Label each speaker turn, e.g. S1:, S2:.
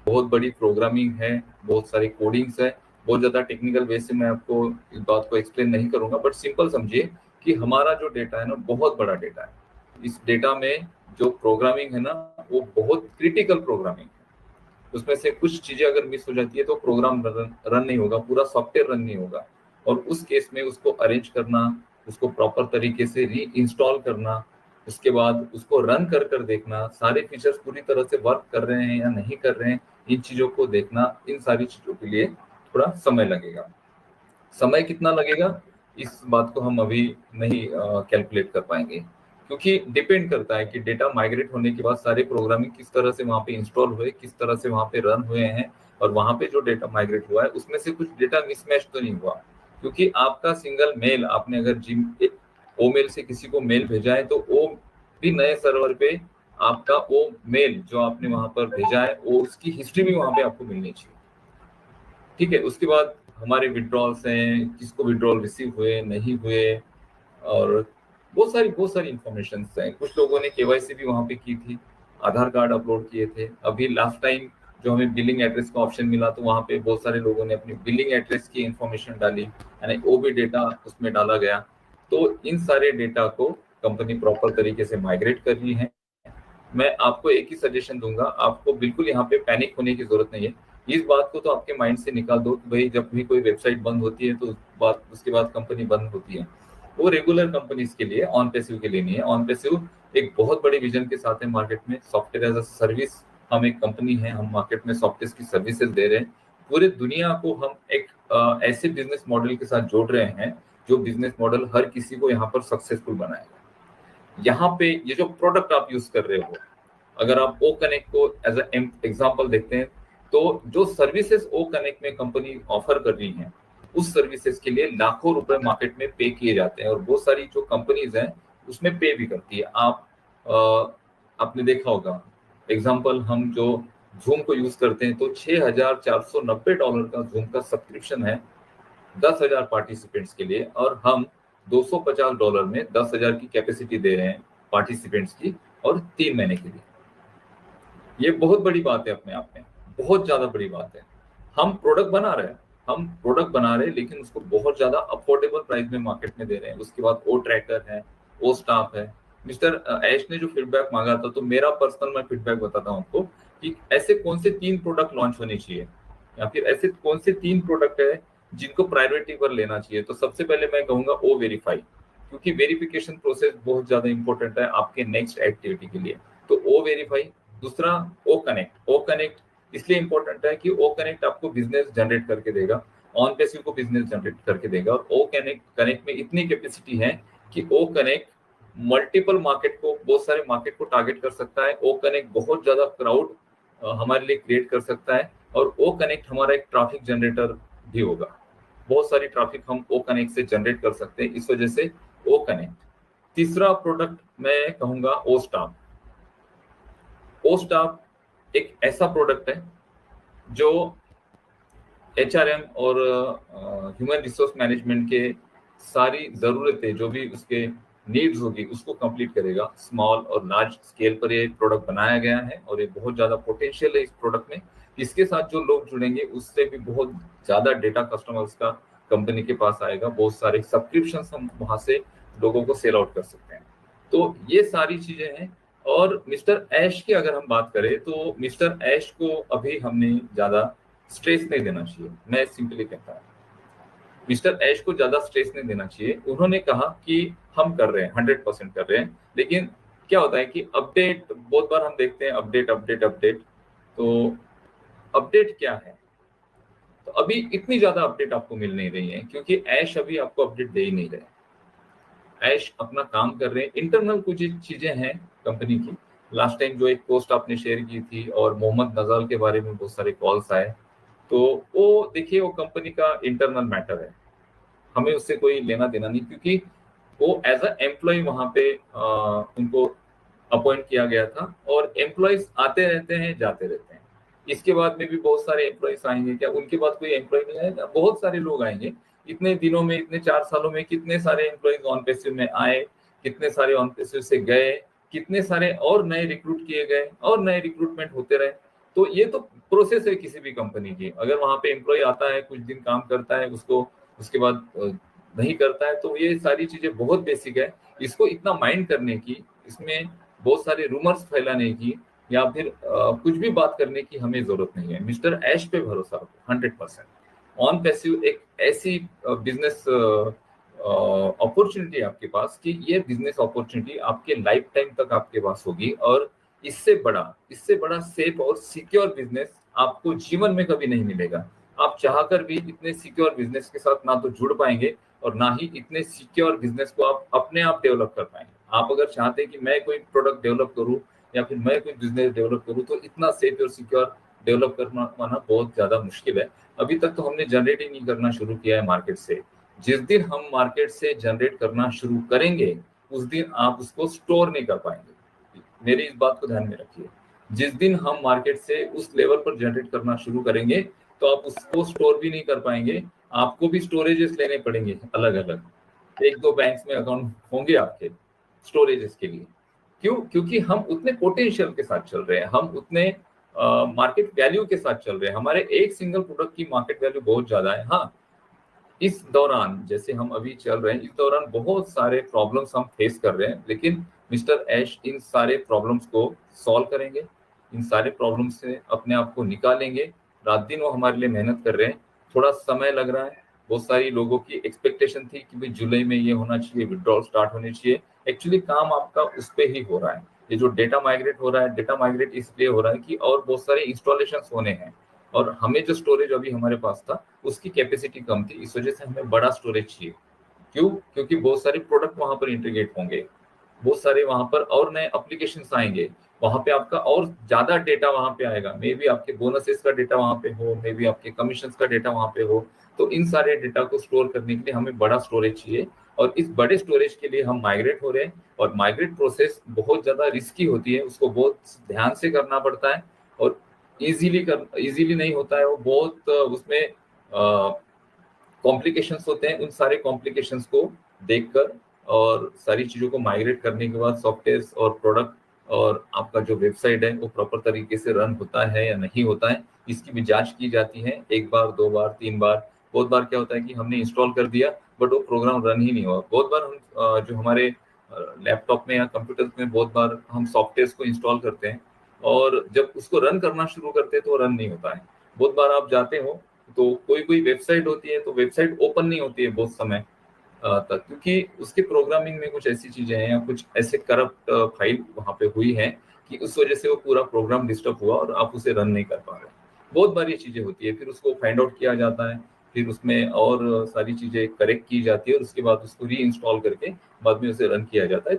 S1: बहुत बड़ी प्रोग्रामिंग है, बहुत सारी कोडिंग्स है। बहुत ज़्यादा टेक्निकल वे से मैं आपको इस बात को एक्सप्लेन नहीं करूँगा, बट सिंपल समझिए कि हमारा जो डेटा है ना, बहुत बड़ा डेटा है। इस डेटा में जो प्रोग्रामिंग है ना, वो बहुत क्रिटिकल प्रोग्रामिंग है। उसमें से कुछ चीज़ें अगर मिस हो जाती है तो प्रोग्राम रन नहीं होगा, पूरा सॉफ्टवेयर रन नहीं होगा। और उस केस में उसको अरेंज करना, उसको प्रॉपर तरीके से रीइंस्टॉल करना, उसके बाद उसको रन कर देखना, सारे फीचर्स पूरी तरह से वर्क कर रहे हैं या नहीं कर रहे हैं, इन चीज़ों को देखना, इन सारी चीज़ों के लिए थोड़ा समय लगेगा। समय कितना लगेगा, इस बात को हम अभी नहीं कैलकुलेट कर पाएंगे, क्योंकि डिपेंड करता है कि डेटा माइग्रेट होने के बाद सारे प्रोग्रामिंग किस तरह से वहाँ पे इंस्टॉल हुए, किस तरह से वहाँ पे रन हुए हैं, और वहाँ पे जो डेटा माइग्रेट हुआ है उसमें से कुछ डेटा मिसमैच तो नहीं हुआ। क्योंकि आपका सिंगल मेल, आपने अगर ओ मेल से किसी को मेल भेजा है, तो वो भी नए सर्वर पे आपका वो मेल जो आपने वहाँ पर भेजा है, वो उसकी हिस्ट्री भी वहाँ पे आपको मिलनी चाहिए। ठीक है, उसके बाद हमारे विड्रॉल्स हैं, किसको विड्रॉल रिसीव हुए, नहीं हुए, और बहुत सारी इंफॉर्मेशन हैं। कुछ लोगों ने केवाईसी भी वहाँ पे की थी, आधार कार्ड अपलोड किए थे। अभी लास्ट टाइम जो हमें बिलिंग एड्रेस का ऑप्शन मिला, तो वहाँ पे बहुत सारे लोगों ने अपनी बिलिंग एड्रेस की इंफॉर्मेशन डाली, यानी वो भी डेटा उसमें डाला गया। तो इन सारे डेटा को कंपनी प्रॉपर तरीके से माइग्रेट कर रही है। मैं आपको एक ही सजेशन दूंगा, आपको बिल्कुल यहाँ पे पैनिक होने की जरूरत नहीं है। इस बात को तो आपके माइंड से निकाल दो कि भाई जब भी कोई वेबसाइट बंद होती है तो उसके बाद कंपनी बंद होती है। वो रेगुलर कंपनीज के लिए, ऑन पैसिव के लिए नहीं है। ऑन पैसिव एक बहुत बड़ी विजन के साथ है मार्केट में, सॉफ्टवेयर एज अ सर्विस। हम एक कंपनी है, हम मार्केट में सॉफ्टवेयर की सर्विसेज दे रहे हैं। पूरे दुनिया को हम एक ऐसे बिजनेस मॉडल के साथ जोड़ रहे हैं जो बिजनेस मॉडल हर किसी को यहाँ पर सक्सेसफुल बनाएगा। यहाँ पे ये जो प्रोडक्ट आप यूज कर रहे हो, अगर आप ओ कनेक्ट को एज एग्जाम्पल देखते हैं, तो जो सर्विसेज ओ कनेक्ट में कंपनी ऑफर कर रही है, उस सर्विसेज के लिए लाखों रुपए मार्केट में पे किए जाते हैं, और बहुत सारी जो कंपनीज हैं उसमें पे भी करती है। आपने देखा होगा, एग्जाम्पल हम जो जूम को यूज करते हैं, तो $6,490 का जूम का सब्सक्रिप्शन है 10,000 पार्टिसिपेंट्स के लिए, और हम $250 में 10,000 की कैपेसिटी दे रहे हैं पार्टिसिपेंट्स की, और 3 महीने के लिए। ये बहुत बड़ी बात है, अपने आप में बहुत ज्यादा बड़ी बात है। हम प्रोडक्ट बना रहे हैं, लेकिन उसको बहुत ज्यादा अफोर्डेबल प्राइस में मार्केट में दे रहे हैं। उसके बाद ओ ट्रैकर है, ओ स्टाफ है। मिस्टर ऐश ने जो फीडबैक मांगा था, तो मेरा पर्सनल मैं फीडबैक बताता हूँ आपको कि ऐसे कौन से 3 प्रोडक्ट लॉन्च होने चाहिए, या फिर ऐसे कौन से 3 प्रोडक्ट है जिनको प्रायोरिटी पर लेना चाहिए। तो सबसे पहले मैं कहूंगा ओ वेरीफाई, क्योंकि वेरिफिकेशन प्रोसेस बहुत ज्यादा इंपॉर्टेंट है आपके नेक्स्ट एक्टिविटी के लिए। तो ओ वेरीफाई। दूसरा ओ कनेक्ट। ओ कनेक्ट इसलिए इंपॉर्टेंट है कि ओ कनेक्ट आपको बिजनेस जनरेट करके देगा, ऑन पैसिव को बिजनेस जनरेट करके देगा। और ओ कनेक्ट में इतनी कैपेसिटी है कि ओ कनेक्ट मल्टीपल मार्केट को, बहुत सारे मार्केट को टारगेट कर सकता है। ओ कनेक्ट बहुत ज्यादा क्राउड हमारे लिए क्रिएट कर सकता है, और ओ कनेक्ट हमारा एक ट्रैफिक जनरेटर भी होगा। बहुत सारी ट्रैफिक हम ओ कनेक्ट से जनरेट कर सकते हैं, इस वजह से ओ कनेक्ट। तीसरा प्रोडक्ट मैं कहूंगा ओ स्टाफ। ओ स्टाफ एक ऐसा प्रोडक्ट है जो एचआरएम और ह्यूमन रिसोर्स मैनेजमेंट के सारी जरूरतें, जो भी उसके नीड्स होगी, उसको कंप्लीट करेगा। स्मॉल और लार्ज स्केल पर ये प्रोडक्ट बनाया गया है, और ये बहुत ज्यादा पोटेंशियल है इस प्रोडक्ट में। इसके साथ जो लोग जुड़ेंगे उससे भी बहुत ज्यादा डेटा कस्टमर्स का कंपनी के पास आएगा। बहुत सारे सब्सक्रिप्शन हम वहां से लोगों को सेल आउट कर सकते हैं। तो ये सारी चीजें हैं। और मिस्टर ऐश की अगर हम बात करें, तो मिस्टर ऐश को अभी हमने ज्यादा स्ट्रेस नहीं देना चाहिए। मैं सिंपली कहता हूँ, मिस्टर ऐश को ज्यादा स्ट्रेस नहीं देना चाहिए। उन्होंने कहा कि हम कर रहे हैं, 100% कर रहे हैं, लेकिन क्या होता है कि अपडेट बहुत बार हम देखते हैं, अपडेट अपडेट अपडेट। तो अपडेट क्या है, तो अभी इतनी ज्यादा अपडेट आपको मिल नहीं रही है, क्योंकि ऐश अभी आपको अपडेट दे ही नहीं रहे। ऐश अपना काम कर रहे हैं, इंटरनल कुछ चीजें हैं कंपनी की। लास्ट टाइम जो एक पोस्ट आपने शेयर की थी, और मोहम्मद नजाल के बारे में बहुत सारे कॉल्स आए, तो वो देखिए, वो कंपनी का इंटरनल मैटर है, हमें उससे कोई लेना देना नहीं। क्योंकि वो एज अ एम्प्लॉय वहां पे उनको अपॉइंट किया गया था, और एम्प्लॉयज आते रहते हैं, जाते रहते हैं। इसके बाद में भी बहुत सारे एम्प्लॉयज आएंगे, क्या उनके बाद कोई एम्प्लॉय नहीं आएगा? बहुत सारे लोग आएंगे। इतने दिनों में, इतने 4 सालों में कितने सारे एम्प्लॉयज ऑन पैसिव में आए, कितने सारे ऑन पैसिव से गए, कितने सारे और नए रिक्रूट किए गए, और नए रिक्रूटमेंट होते रहे। तो ये तो प्रोसेस है किसी भी कंपनी की। अगर वहां पे एम्प्लॉय आता है, कुछ दिन काम करता है, उसको उसके बाद नहीं करता है, तो ये सारी चीजें बहुत बेसिक है। इसको इतना माइंड करने की, इसमें बहुत सारे रूमर्स फैलाने की या फिर कुछ भी बात करने की हमें जरूरत नहीं है। मिस्टर ऐश पे भरोसा रखो 100%। ऑन पैसिव एक ऐसी बिजनेस अपॉर्चुनिटी आपके पास कि ये बिजनेस अपॉर्चुनिटी आपके लाइफ टाइम तक आपके पास होगी, और इससे बड़ा सेफ और सिक्योर बिजनेस आपको जीवन में कभी नहीं मिलेगा। आप चाहकर भी इतने सिक्योर बिजनेस के साथ ना तो जुड़ पाएंगे और ना ही इतने सिक्योर बिजनेस को आप अपने आप डेवलप कर पाएंगे। आप अगर चाहते हैं कि मैं कोई प्रोडक्ट डेवलप करूं या फिर मैं कोई बिजनेस डेवलप करूं, तो इतना सेफ और सिक्योर डेवलप करना पाना बहुत ज्यादा मुश्किल है। अभी तक तो हमने जनरेट ही नहीं करना शुरू किया है मार्केट से। जिस दिन हम मार्केट से जनरेट करना शुरू करेंगे, उस दिन आप उसको स्टोर नहीं कर पाएंगे। मेरी इस बात को ध्यान में रखिए। जिस दिन हम मार्केट से उस लेवल पर जनरेट करना शुरू करेंगे, तो आप उसको स्टोर भी नहीं कर पाएंगे। आपको भी स्टोरेजेस लेने पड़ेंगे अलग अलग। एक दो बैंक्स में अकाउंट होंगे आपके स्टोरेजेस के लिए। क्यों? क्योंकि हम उतने पोटेंशियल के साथ चल रहे हैं, हम उतने मार्केट वैल्यू के साथ चल रहे हैं। हमारे एक सिंगल प्रोडक्ट की मार्केट वैल्यू बहुत ज्यादा है। हाँ, इस दौरान जैसे हम अभी चल रहे हैं, इस दौरान बहुत सारे प्रॉब्लम्स हम फेस कर रहे हैं, लेकिन मिस्टर ऐश इन सारे प्रॉब्लम्स को सॉल्व करेंगे, इन सारे प्रॉब्लम्स से अपने आप को निकालेंगे। रात दिन वो हमारे लिए मेहनत कर रहे हैं। थोड़ा समय लग रहा है। बहुत सारी लोगों की एक्सपेक्टेशन थी कि भाई जुलाई में ये होना चाहिए, विड्रॉल स्टार्ट होनी चाहिए। एक्चुअली काम आपका उस पर ही हो रहा है। ये जो डेटा माइग्रेट हो रहा है, डेटा माइग्रेट इसलिए हो रहा है कि और बहुत सारे इंस्टॉलेशन होने हैं, और हमें जो स्टोरेज अभी हमारे पास था उसकी कैपेसिटी कम थी, इस वजह से हमें बड़ा स्टोरेज चाहिए। क्यों? क्योंकि बहुत सारे प्रोडक्ट वहां पर इंटीग्रेट होंगे, बहुत सारे वहां पर और नए एप्लीकेशंस आएंगे, वहां पे आपका और ज्यादा डेटा वहां पे आएगा। मे बी आपके बोनसेस का डेटा वहां पे हो, मे बी आपके कमीशंस का डेटा वहां पे हो। तो इन सारे डेटा को स्टोर करने के लिए हमें बड़ा स्टोरेज चाहिए, और इस बड़े स्टोरेज के लिए हम माइग्रेट हो रहे हैं। और माइग्रेट प्रोसेस बहुत ज्यादा रिस्की होती है, उसको बहुत ध्यान से करना पड़ता है, और इजीली नहीं होता है वो। बहुत उसमें कॉम्प्लिकेशंस होते हैं। उन सारे कॉम्प्लिकेशंस को देखकर और सारी चीजों को माइग्रेट करने के बाद सॉफ्टवेयर और प्रोडक्ट और आपका जो वेबसाइट है वो प्रॉपर तरीके से रन होता है या नहीं होता है, इसकी भी जांच की जाती है। एक बार, दो बार, तीन बार। बहुत बार क्या होता है कि हमने इंस्टॉल कर दिया बट वो प्रोग्राम रन ही नहीं हुआ। बहुत बार हम जो हमारे लैपटॉप में या कंप्यूटर में बहुत बार हम सॉफ्टवेयर को इंस्टॉल करते हैं, और जब उसको रन करना शुरू करते हैं तो रन नहीं होता है। बहुत बार आप जाते हो तो कोई कोई वेबसाइट होती है, तो वेबसाइट ओपन नहीं होती है बहुत समय तक, क्योंकि उसके प्रोग्रामिंग में कुछ ऐसी चीजें हैं या कुछ ऐसे करप्ट फाइल वहां पे हुई है कि उस वजह से वो पूरा प्रोग्राम डिस्टर्ब हुआ और आप उसे रन नहीं कर पा रहे। बहुत बार ये चीजें होती है, फिर उसको फाइंड आउट किया जाता है, फिर उसमें और सारी चीजें करेक्ट की जाती है, और उसके बाद उसको री इंस्टॉल करके बाद में उसे रन किया जाता है।